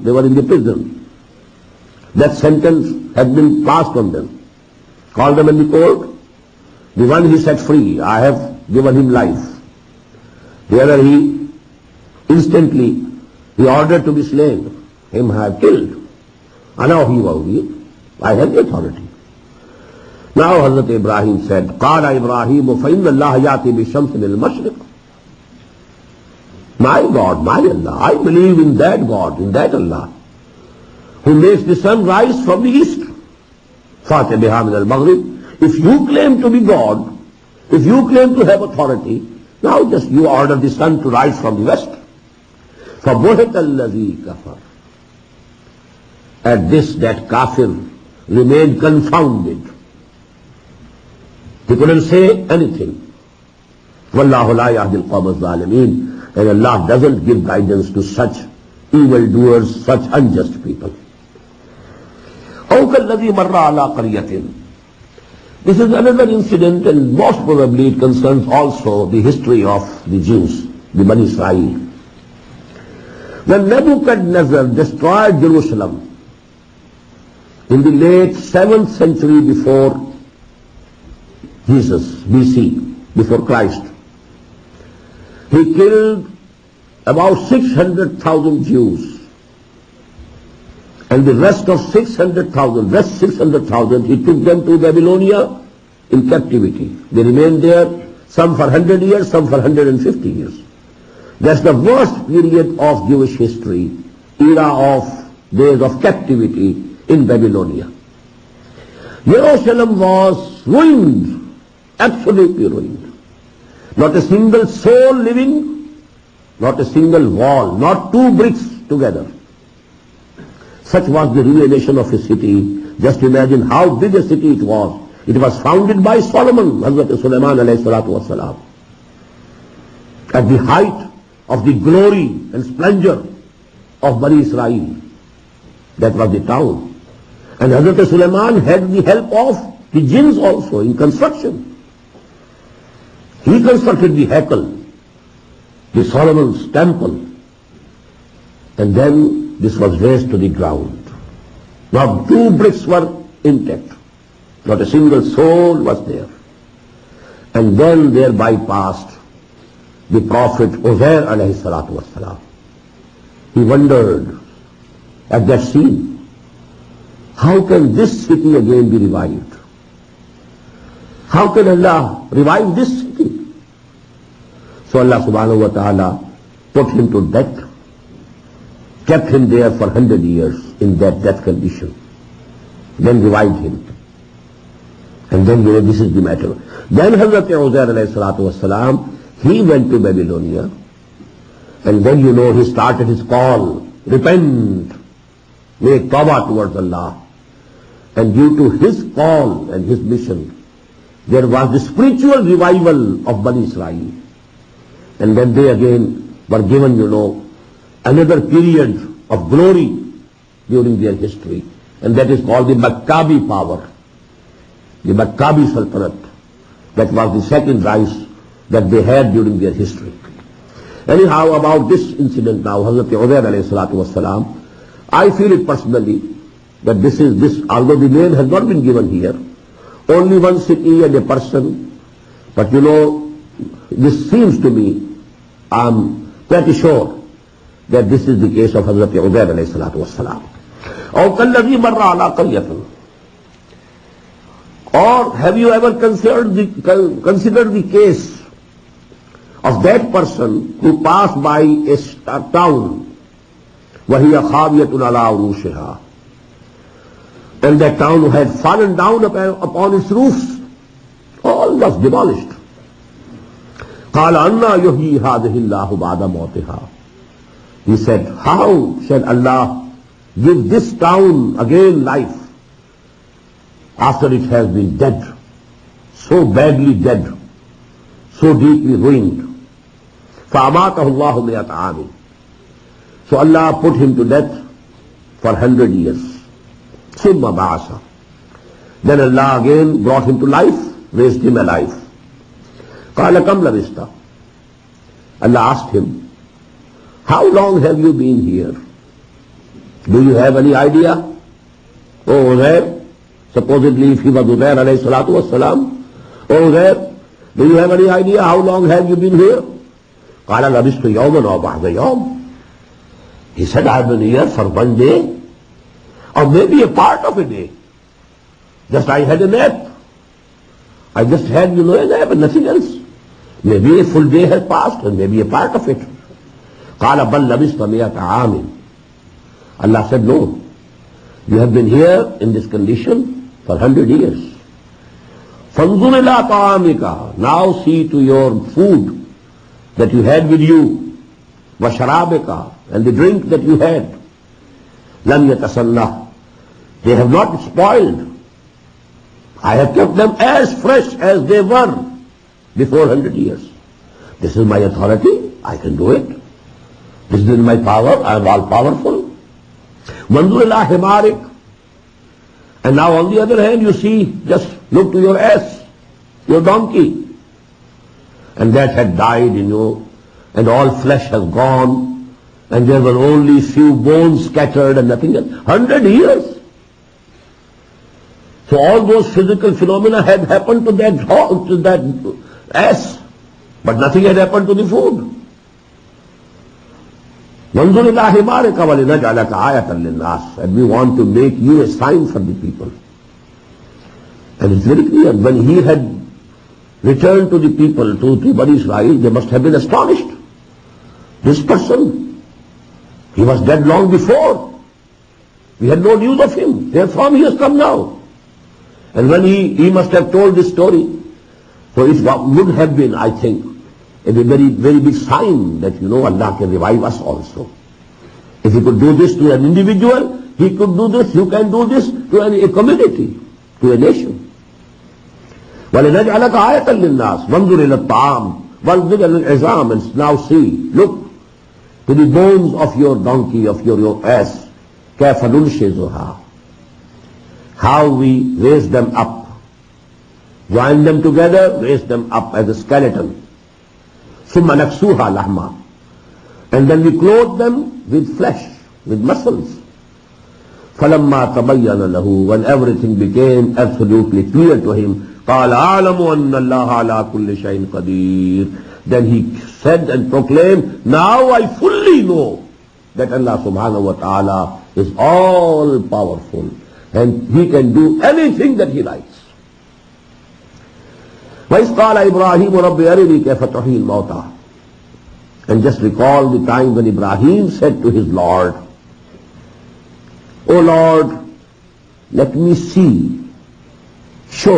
They were in the prison. That sentence had been passed on them. Called them in the court. The one he set free, I have given him life. The other he ordered to be slain. Him I have killed. And now he was weak. I have the authority. Now Hazrat Ibrahim said, قَالَ إِبْرَاهِيمُ فَإِنَّ اللَّهَ يَأْتِي بِالشَّمْسِ مِنَ الْمَشْرِقِ. My God, my Allah, I believe in that God, in that Allah, who makes the sun rise from the east. فَاتِ بِهَا مِنَ الْمَغْرِبِ. If you claim to be God, if you claim to have authority, now just you order the sun to rise from the west. فَبُهِتَ الَّذِي كَفَرَ. At this, that kafir remained confounded. He couldn't say anything. وَاللَّهُ لَا يَهْدِي الْقَوْمَ الظَّالِمِينَ. And Allah doesn't give guidance to such evildoers, such unjust people. أَوْ كَالَّذِي مَرَّ عَلَىٰ قَرْيَةٍ. This is another incident, and most probably it concerns also the history of the Jews, the Bani Israel. When Nebuchadnezzar destroyed Jerusalem in the late 7th century before Jesus, BC, before Christ, he killed about 600,000 Jews. And the rest 600,000, he took them to Babylonia in captivity. They remained there, some for 100 years, some for 150 years. That's the worst period of Jewish history, era of days of captivity in Babylonia. Jerusalem was ruined, absolutely ruined. Not a single soul living, not a single wall, not two bricks together. Such was the ruination of a city. Just imagine how big a city it was. It was founded by Solomon, Hazrat Sulaiman alayhi salatu wasalam. At the height of the glory and splendor of Bani Israel. That was the town. And Hazrat Sulaiman had the help of the jinns also in construction. He constructed the Haikal, the Solomon's temple. And then this was razed to the ground. Not two bricks were intact. Not a single soul was there. And then there bypassed the Prophet Uzair alayhi salatu wasalam. He wondered at that scene. How can this city again be revived? How can Allah revive this city? So Allah subhanahu wa ta'ala put him to death. Kept him there for 100 years in that death condition. Then revived him. And then this is the matter. Then Hazrat Uzair alayhi salatu wasalam, he went to Babylonia. And then he started his call. Repent. Make tawbah towards Allah. And due to his call and his mission, there was the spiritual revival of Bani Israel. And then they again were given, another period of glory during their history. And that is called the Maccabi power. The Maccabi Sultanate. That was the second rise that they had during their history. Anyhow, about this incident now, Hazrat Uzair alayhi salatu wasalam, I feel it personally that this, although the name has not been given here, only one city and a person, but this seems to me, I'm pretty sure that this is the case of Hazrat Uzair alayhi salatu wassalam. Or have you ever considered the case of that person who passed by a town, وَهِيَ خَاوِيَةٌ عَلَىٰ عُرُوشِهَا, and that town had fallen down upon its roofs, all was demolished. قَالَ أَنَّا يُحْيِي هَٰذِهِ اللَّهُ بَعْدَ مَوْتِهَا. He said, how shall Allah give this town again life after it has been dead, so badly dead, so deeply ruined? فَأَمَاتَهُ اللَّهُ مِئَةَ عَامٍ. So Allah put him to death for 100 years. ثُمَّ بَعَثَ. Then Allah again brought him to life, raised him alive. قَالَ كَمْ لَبِثْتَ. Allah asked him, how long have you been here? Do you have any idea? Oh, Uzair, supposedly if he was Uzair alayhi salatu wassalam, oh Uzair, do you have any idea how long have you been here? قال لبثت يوما أو بعض يوم. He said, I have been here for one day, or maybe a part of a day. Just I had a nap. I just had, a nap and nothing else. Maybe a full day has passed and maybe a part of it. قال بل لبثت مئة عام. Allah said, no. You have been here in this condition for 100 years. فانظر إلى طعامك. Now see to your food that you had with you. وشرابك, and the drink that you had. لم يتسنه. They have not spoiled. I have kept them as fresh as they were before 100 years. This is my authority. I can do it. This is my power. I am all powerful. وانظر إلى حمارك. And now on the other hand, you see, just look to your ass, your donkey. And that had died, and all flesh has gone, and there were only few bones scattered and nothing else. 100 years. So all those physical phenomena had happened to that ass, but nothing had happened to the food. وَانْظُرْ إِلَىٰ حِمَارِكَ وَلِنَجْعَلَكَ آيَةً لِلنَّاسِ. And we want to make you a sign for the people. And it's very clear, when he had returned to the people, to Bani Israel, they must have been astonished. This person, he was dead long before. We had no news of him. Therefore he has come now. And when he must have told this story, so it would have been, I think, a very, very big sign that, Allah can revive us also. If he could do this to an individual, he could do this, you can do this to a community, to a nation. وَلِنَجْعَلَكَ آيَةً لِلنَّاسِ وَانْظُرْ إِلَى الطَّعَامِ وَانْظُرْ إِلَى الْعِظَامِ. And now see, look to the bones of your donkey, of your ass. كَيْفَ نُنْشِزُهَا. How we raise them up. Join them together, raise them up as a skeleton. ثُمَّ نَكْسُوهَا لَحْمًا. And then we clothe them with flesh, with muscles. فَلَمَّا تَبَيَّنَ لَهُ. When everything became absolutely clear to him, قَالَ أَعْلَمُ أَنَّ اللَّهَ عَلَىٰ كُلِّ شَيْءٍ قَدِيرٌ. Then he said and proclaimed, now I fully know that Allah subhanahu wa ta'ala is all powerful and he can do anything that he likes. وَإِذْ قَالَ إِبْرَاهِيمُ رَبِّ أَرِنِي كَيْفَ تُحْيِي الْمَوْتَىٰ. And just recall the time when Ibrahim said to his Lord, O Lord, let me see, show